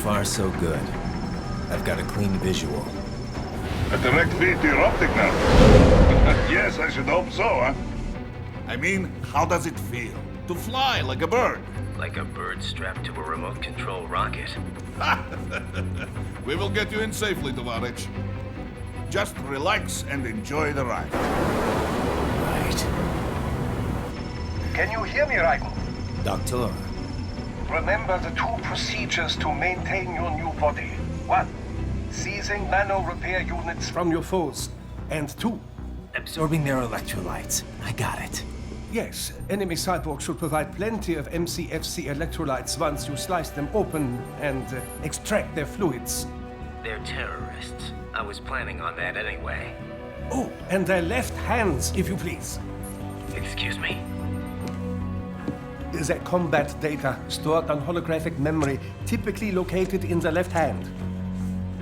far, so good. I've got a clean visual. A direct feed to your optic now. Yes, I should hope so, huh? I mean, how does it feel? To fly like a bird? Like a bird strapped to a remote control rocket. We will get you in safely, Tovarich. Just relax and enjoy the ride. Right. Can you hear me, Raiden? Doctor. Remember the two procedures to maintain your new body. 1. Seizing nano repair units from your foes. And 2. Absorbing their electrolytes. I got it. Yes, enemy cyborgs should provide plenty of MCFC electrolytes once you slice them open and extract their fluids. They're terrorists. I was planning on that anyway. Oh, and their left hands, if you please. Excuse me? The combat data stored on holographic memory, typically located in the left hand.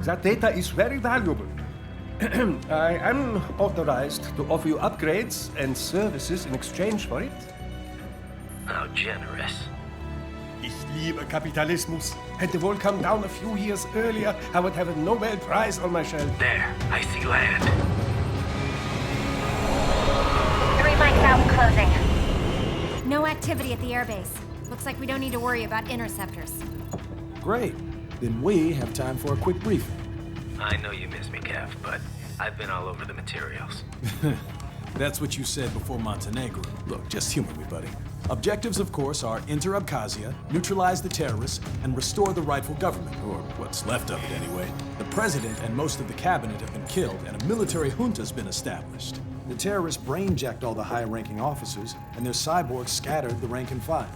That data is very valuable. I am authorized to offer you upgrades and services in exchange for it. How generous. Ich liebe Kapitalismus. Had the war come down a few years earlier, I would have a Nobel Prize on my shelf. There, I see land. 3 mics out and closing. No activity at the airbase. Looks like we don't need to worry about interceptors. Great. Then we have time for a quick briefing. I know you miss me, Kev, but I've been all over the materials. That's what you said before Montenegro. Look, just humor me, buddy. Objectives, of course, are enter Abkhazia, neutralize the terrorists, and restore the rightful government, or what's left of it anyway. The president and most of the cabinet have been killed, and a military junta's been established. The terrorists brain-jacked all the high-ranking officers, and their cyborgs scattered the rank and file.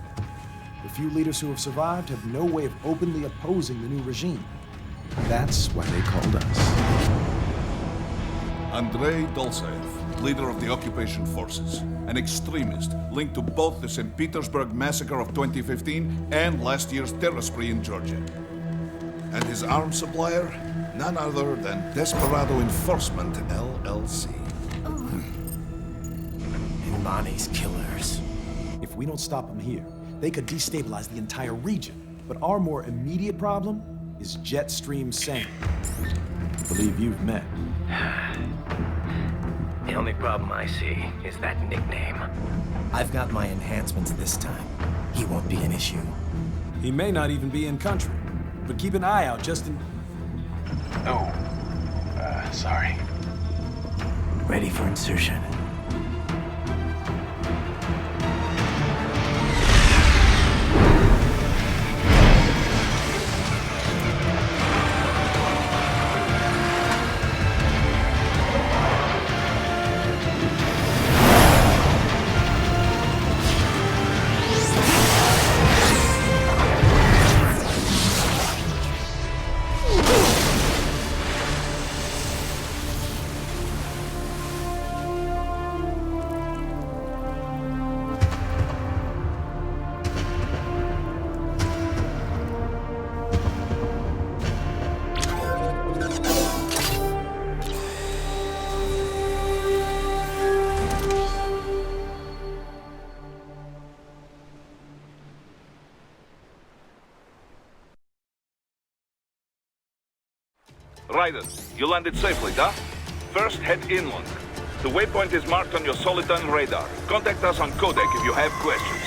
The few leaders who have survived have no way of openly opposing the new regime. That's why they called us. Andrei Dolzaev, leader of the occupation forces, an extremist linked to both the St. Petersburg massacre of 2015 and last year's terror spree in Georgia. And his arms supplier, none other than Desperado Enforcement, LLC. Imani's killers. If we don't stop them here, they could destabilize the entire region. But our more immediate problem is Jetstream Sane. I believe you've met. The only problem I see is that nickname. I've got my enhancements this time. He won't be an issue. He may not even be in country, but keep an eye out just in... Oh, sorry. Ready for insertion. Raiden, you landed safely, huh? First, head inland. The waypoint is marked on your Soliton radar. Contact us on Codec if you have questions.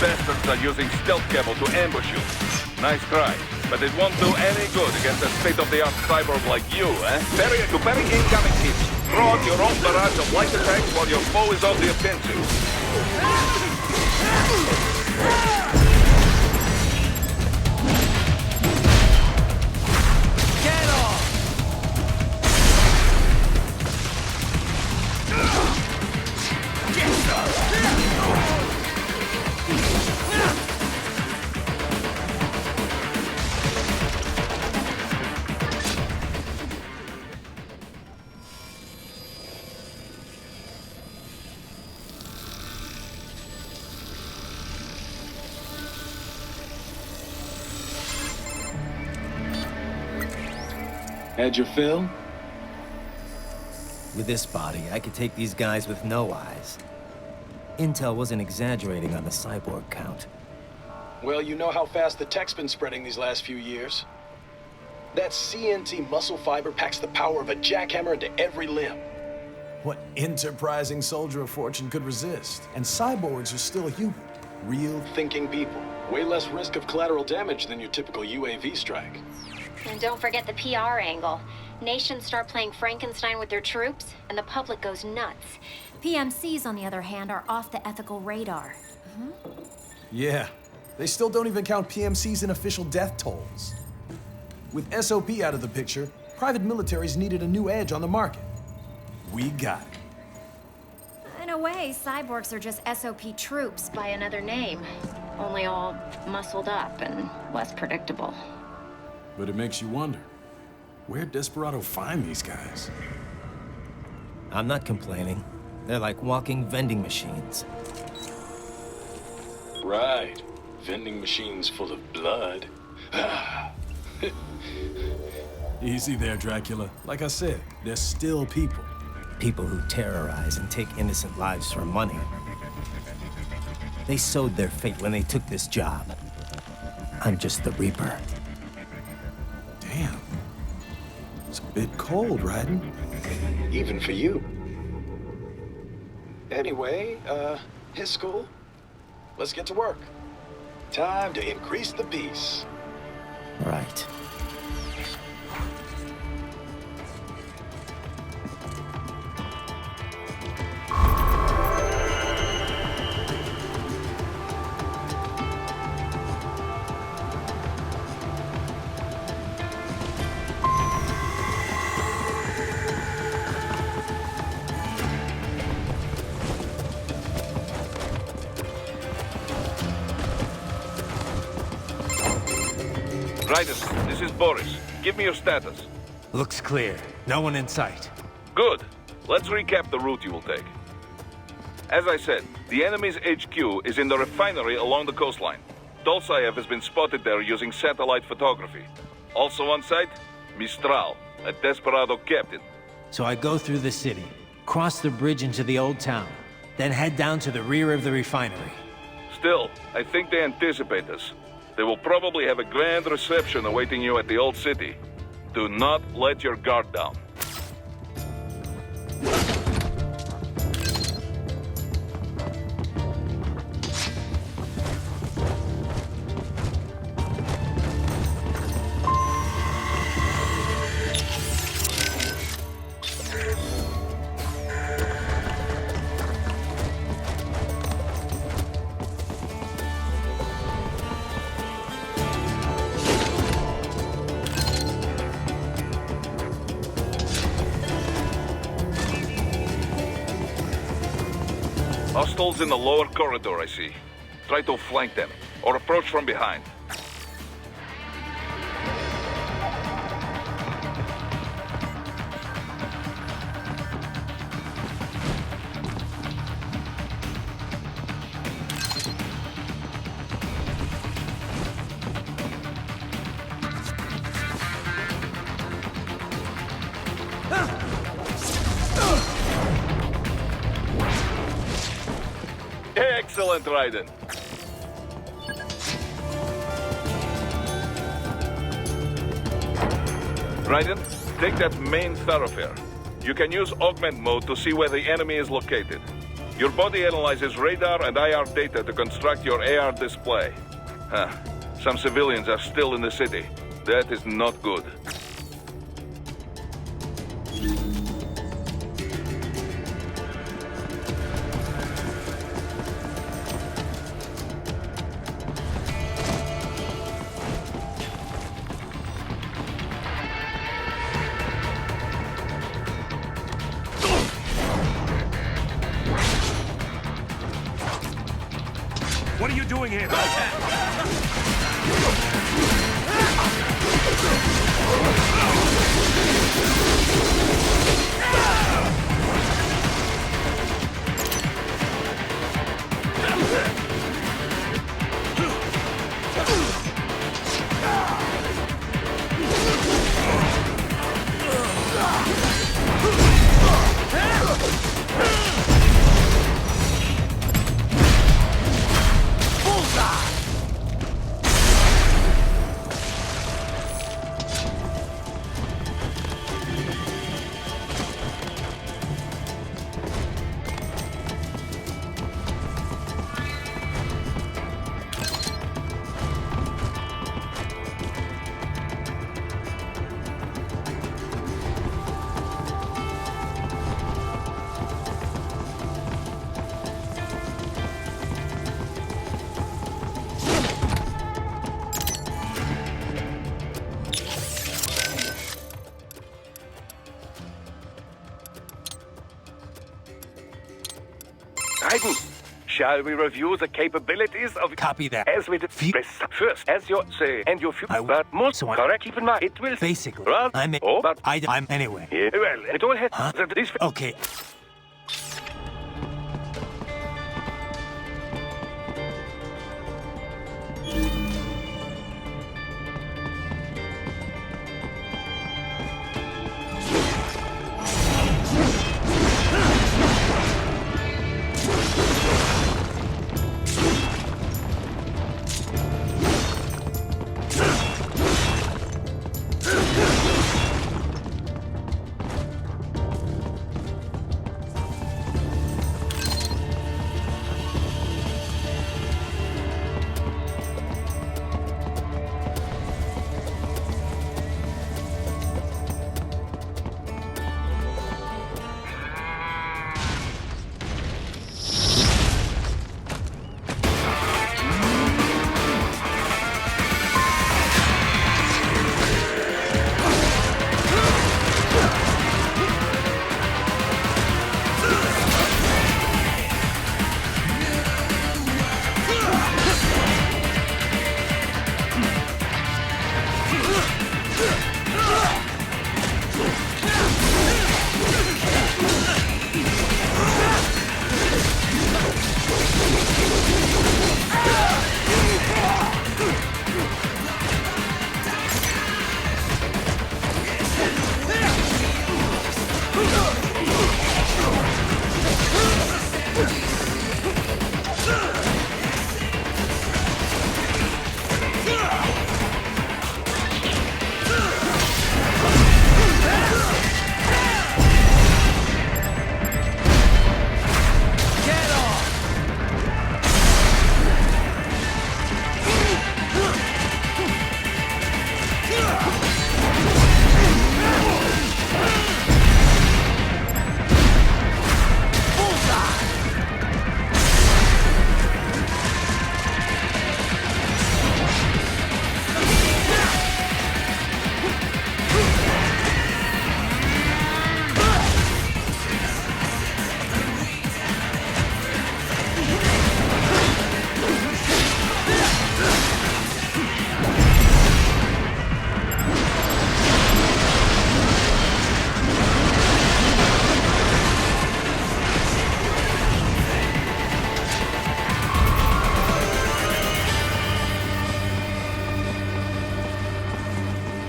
Bastards are using stealth cable to ambush you. Nice try, but it won't do any good against a state-of-the-art cyborg like you, eh? To parry incoming hits, throw out your own barrage of light attacks while your foe is on the offensive. Had your fill? With this body, I could take these guys with no eyes. Intel wasn't exaggerating on the cyborg count. Well, you know how fast the tech's been spreading these last few years. That CNT muscle fiber packs the power of a jackhammer into every limb. What enterprising soldier of fortune could resist? And cyborgs are still human. Real. Thinking people. Way less risk of collateral damage than your typical UAV strike. And don't forget the PR angle. Nations start playing Frankenstein with their troops, and the public goes nuts. PMCs, on the other hand, are off the ethical radar. Yeah. They still don't even count PMCs in official death tolls. With SOP out of the picture, private militaries needed a new edge on the market. We got it. In a way, cyborgs are just SOP troops by another name. Only all muscled up and less predictable. But it makes you wonder, where'd Desperado find these guys? I'm not complaining. They're like walking vending machines. Right. Vending machines full of blood. Easy there, Dracula. Like I said, they're still people. People who terrorize and take innocent lives for money. They sowed their fate when they took this job. I'm just the Reaper. Damn. It's a bit cold, Raiden. Even for you. Anyway, his school. Let's get to work. Time to increase the peace. Right. Raiden, this is Boris. Give me your status. Looks clear. No one in sight. Good. Let's recap the route you will take. As I said, the enemy's HQ is in the refinery along the coastline. Dolsaev has been spotted there using satellite photography. Also on site, Mistral, a Desperado captain. So I go through the city, cross the bridge into the old town, then head down to the rear of the refinery. Still, I think they anticipate us. They will probably have a grand reception awaiting you at the old city. Do not let your guard down. Hostiles in the lower corridor, I see. Try to flank them, or approach from behind. Excellent, Raiden. Raiden, take that main thoroughfare. You can use augment mode to see where the enemy is located. Your body analyzes radar and IR data to construct your AR display. Some civilians are still in the city. That is not good. What are you doing here? Raiden, shall we review the capabilities of... Copy that. As we did first, as you say, and your future... But most so I- correct, keep in mind, it will... Basically, Run. I'm... Oh, but... I'm anyway. Yeah, well, it all has... Huh? This... Okay.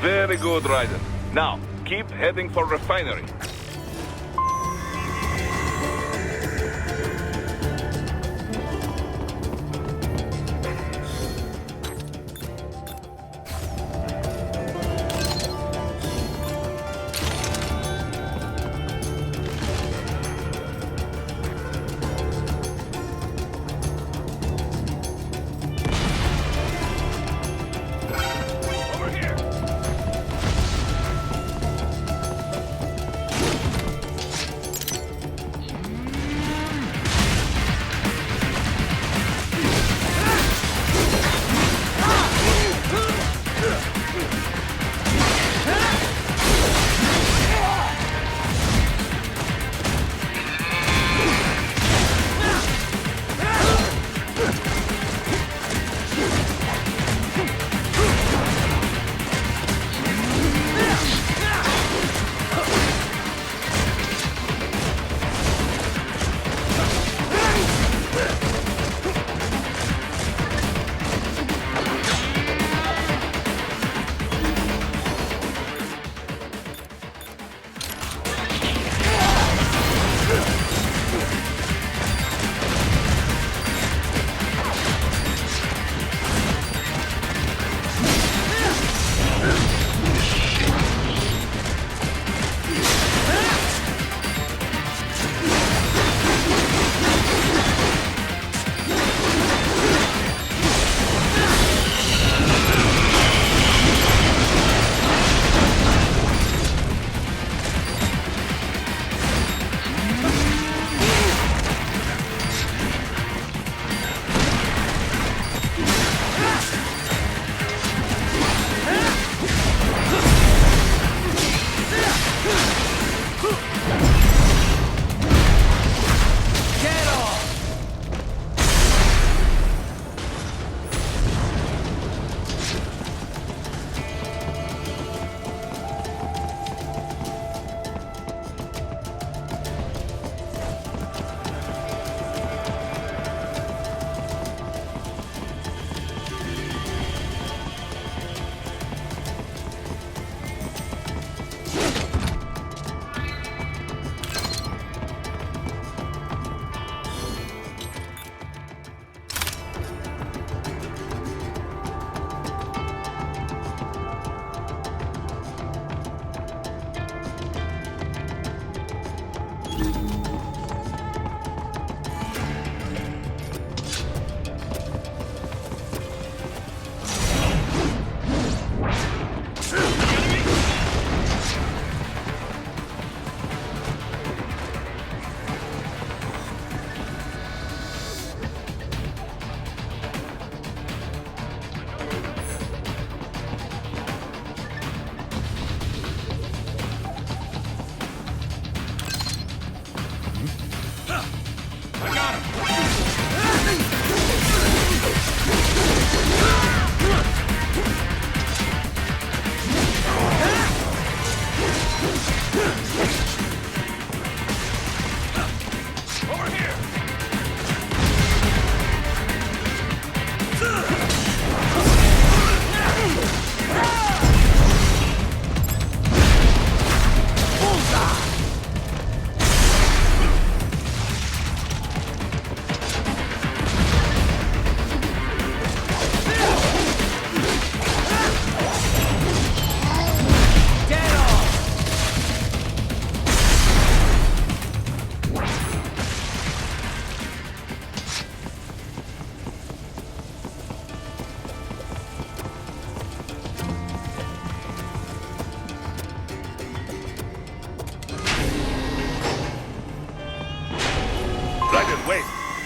Very good, Raiden. Now, keep heading for refinery.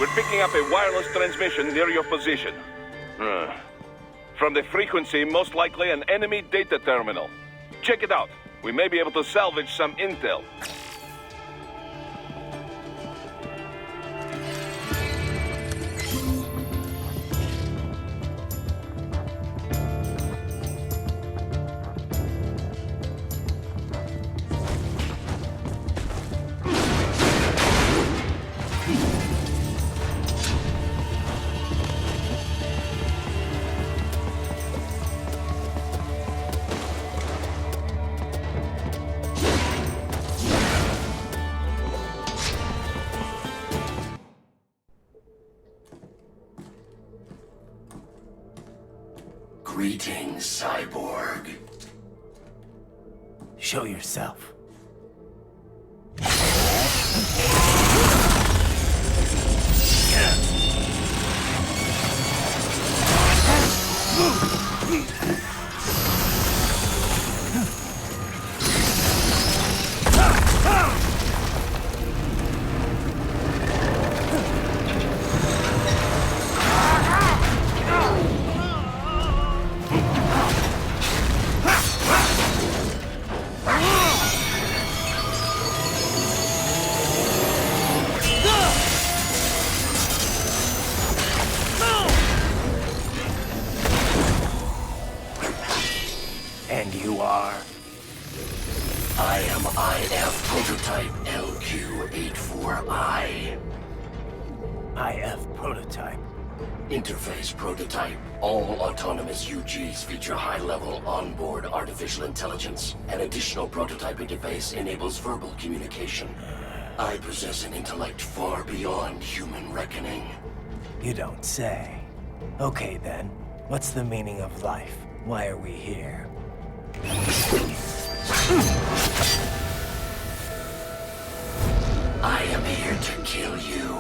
We're picking up a wireless transmission near your position. From the frequency, most likely an enemy data terminal. Check it out. We may be able to salvage some intel. Greetings, cyborg. Show yourself. And you are? I am IF Prototype LQ84I. IF Prototype. Interface Prototype. All autonomous UGs feature high-level onboard artificial intelligence. An additional prototype interface enables verbal communication. I possess an intellect far beyond human reckoning. You don't say. Okay then, what's the meaning of life? Why are we here? I am here to kill you.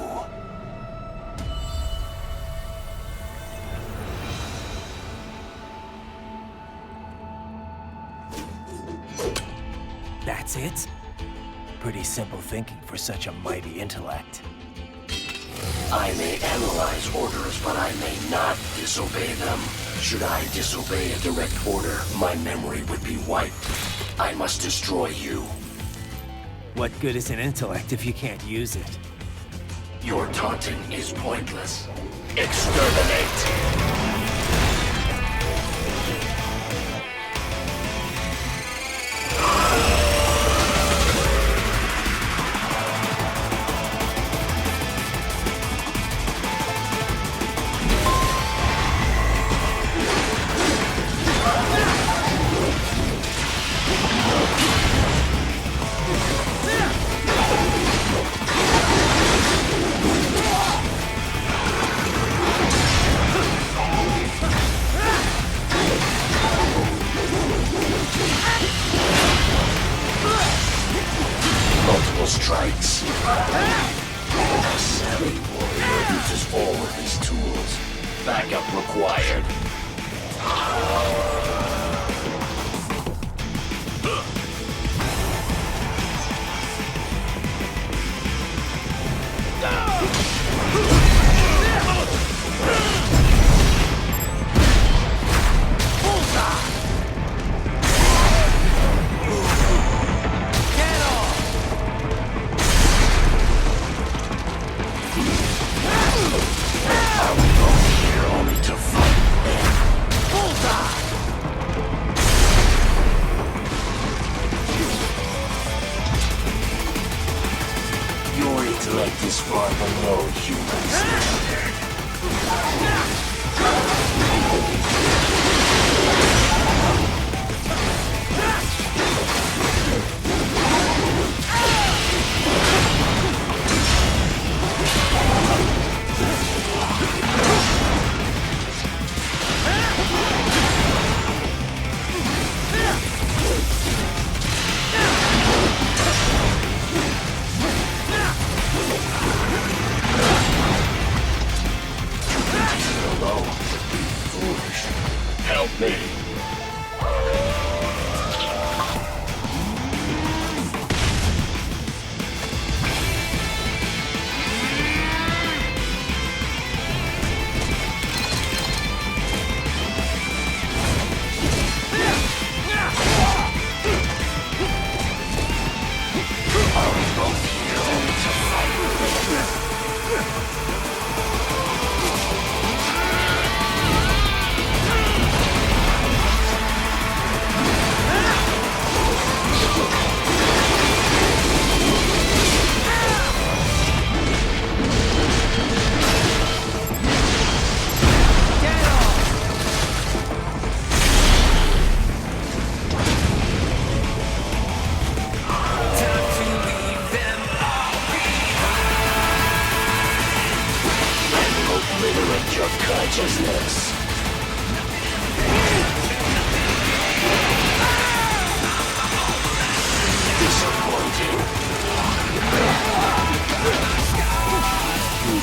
That's it? Pretty simple thinking for such a mighty intellect. I may analyze orders, but I may not disobey them. Should I disobey a direct order, my memory would be wiped. I must destroy you. What good is an intellect if you can't use it? Your taunting is pointless. Exterminate! Multiple strikes. A savvy warrior uses all of his tools. Backup required. Your intellect is far below human standard.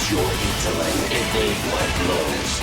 Use your intellect, evade my blows.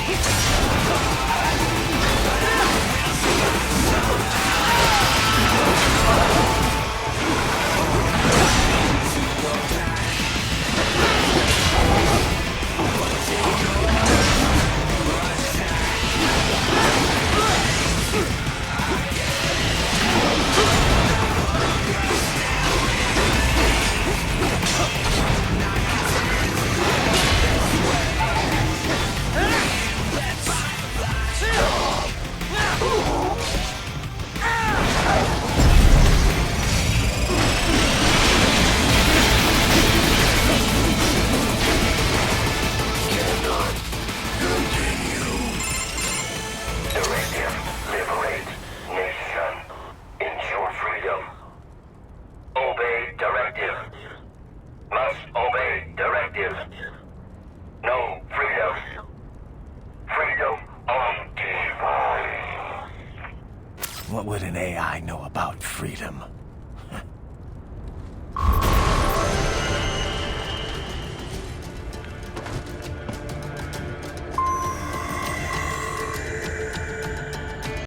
What would an AI know about freedom?